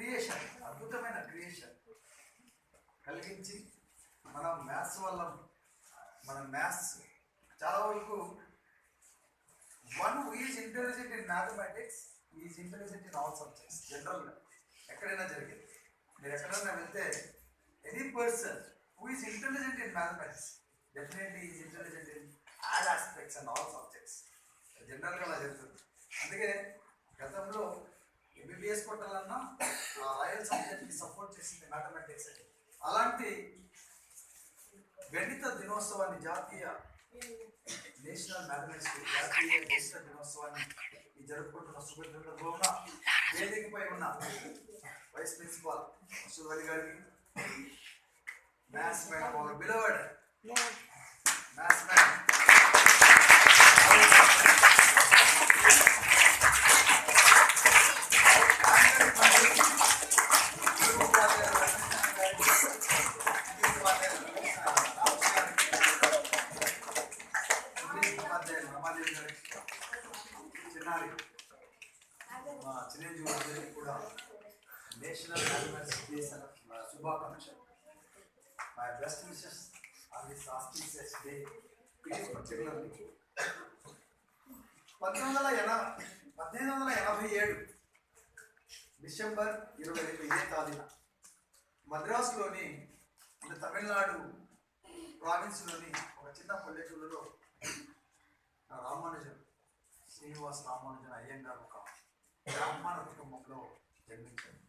Creation, అద్భుతమైన creation కలిగించి మనం మ్యాథ్స్ వల్ల మన మ్యాథ్స్ చాలా వరకు one who is intelligent in mathematics is intelligent in all subjects. జనరల్గా ఎక్కడైనా జరిగేది, మీరు ఎక్కడైనా వెళ్తే any person who is intelligent in mathematics definitely is intelligent in all aspects and all subjects. జనరల్గా అలా జరుగుతుంది. అందుకే గతంలో ఎంబీబీఎస్ కొట్టాలన్నా ఆ రాయల్ సబ్జెక్ట్కి సపోర్ట్ చేసింది మ్యాథమెటిక్స్. అలాంటి గణిత దినోత్సవాన్ని, జాతీయ నేషనల్ మ్యాథమెటిక్స్ జాతీయ గణిత దినోత్సవాన్ని జరుపుకుంటున్న శుభ్రత వేదికపై ఉన్న వైస్ ప్రిన్సిపాల్ సువలి గారికి, maths madam, hour beloved maths madam, చిన్నజీవులందరికీ కూడా నేషనల్ మ్యాథమెటిక్స్ డే శుభాకాంక్షలు. My best wishes on this auspicious day. Particularly 1887 December 22వ మద్రాసులోని అంటే తమిళనాడు ప్రావిన్స్లోని ఒక చిన్న పల్లెటూరులో రామానుజన్, శ్రీనివాస్ రామానుజన్ అయ్యంగారు ఒక బ్రాహ్మణ కుటుంబంలో జన్మించారు.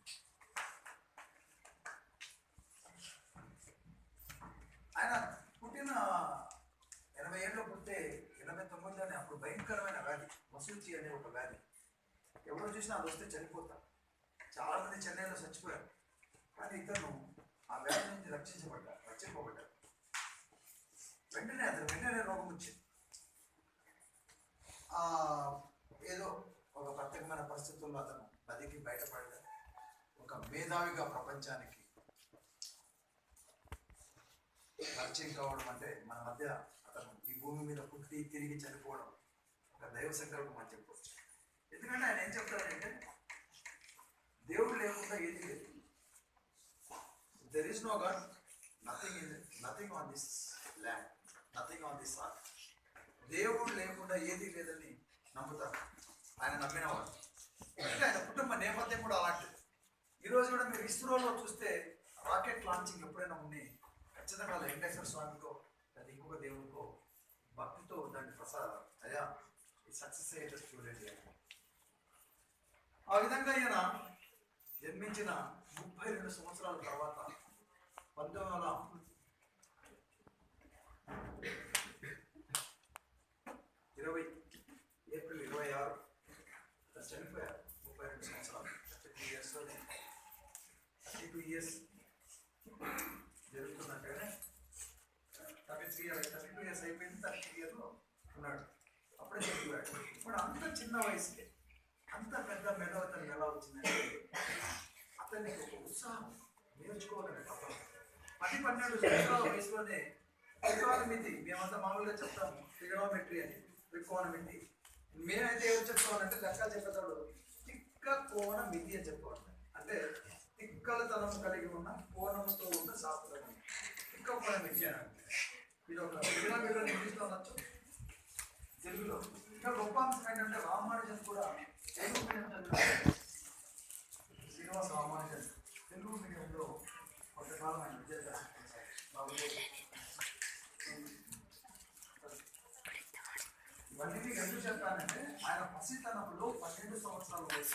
ఆయన పుట్టిన 80 ఏళ్ళు పుట్టే 89లోనే అప్పుడు భయంకరమైన వ్యాధి మసూచి అనే ఒక వ్యాధి. ఎవరో చూసినా అది వస్తే చనిపోతారు. చాలామంది చెన్నైలో చచ్చిపోయారు. కానీ ఇతను ఆ వ్యాధి నుంచి రక్షింపబడ్డారు. వెంటనే రోగం వచ్చింది. ఏదో ఒక ప్రత్యేకమైన పరిస్థితుల్లో అతను బతికి బయటపడ్డాడు. ఒక మేధావిగా ప్రపంచానికి పరిచయం కావడం అంటే మన మధ్య అతను ఈ భూమి మీద పుట్టి తిరిగి చనిపోవడం ఒక దైవ సంకల్పం అని చెప్పవచ్చు. ఎందుకంటే ఆయన ఏం చెప్తాడంటే దేవుడు లేకుండా ఏది లేదు. There is no god, nothing on this land, nothing on this earth. దేవుడు లేకుండా ఏది లేదని నమ్ముతారు ఆయన నమ్మినవాడు. అంటే ఆయన కుటుంబ నేపథ్యం కూడా అలాంటిది. ఈరోజు కూడా మీరు ఇస్రోలో చూస్తే రాకెట్ లాంచింగ్ ఎప్పుడైనా ఉన్నాయి, ఖచ్చితంగా వెంకటేశ్వర స్వామికో లేదా ఇంకొక దేవుడికో భక్తితో దాన్ని అయ్యా సక్సెస్ అయ్యేట చూడండి. ఆ విధంగా ఈయన జన్మించిన 32 సంవత్సరాల తర్వాత 1920 ఏప్రిల్ 26 చనిపోయారు. 32 సంవత్సరాలు, 32 ఇయర్స్ జరుగుతున్నట్టుగానే 32 ఇయర్స్ అయిపోయింది. 33 ఇయర్లో ఉన్నాడు, అప్పుడే చనిపోయాడు. ఇప్పుడు అంత చిన్న వయసుకే అంత పెద్ద మెడవతను ఎలా వచ్చిందంటే అతనికి ఒక ఉత్సాహం, నేర్చుకోవాలని తప్ప 10-12 సంవత్సరాల వయసులోనే ట్రిగోనమితి, మేమంతా మామూలుగా చెప్తాము ట్రిగోనోమెట్రీ అని, ట్రికోనమితి. మేమైతే ఎవరు చెప్తామనంటే లెక్కలు చెప్పేవాడు తిక్క కోణ మితి అని చెప్పేవాడు. అంటే తిక్కలతనం కలిగి ఉన్న కోణంతో ఉన్న శాస్త్రం తిక్క కోణ మితి అని అంటే ఇది ఒక ట్రిగోనమితిలో ఇంగ్లీష్లో అనొచ్చు, తెలుగులో. ఇంకా గొప్ప అంశం ఏంటంటే రామానుజన్ కూడా తెలుగు మీడియం చదివాడు. శ్రీనివాస్ రామానుజన్ తెలుగు మీడియంలో కొంతకాలం ఆయన విద్యాభ్యాసం కొనసాగించారు. ఇవన్నీ ఎందుకు చెప్తానంటే ఆయన పసితనంలో 12 సంవత్సరాల వయసు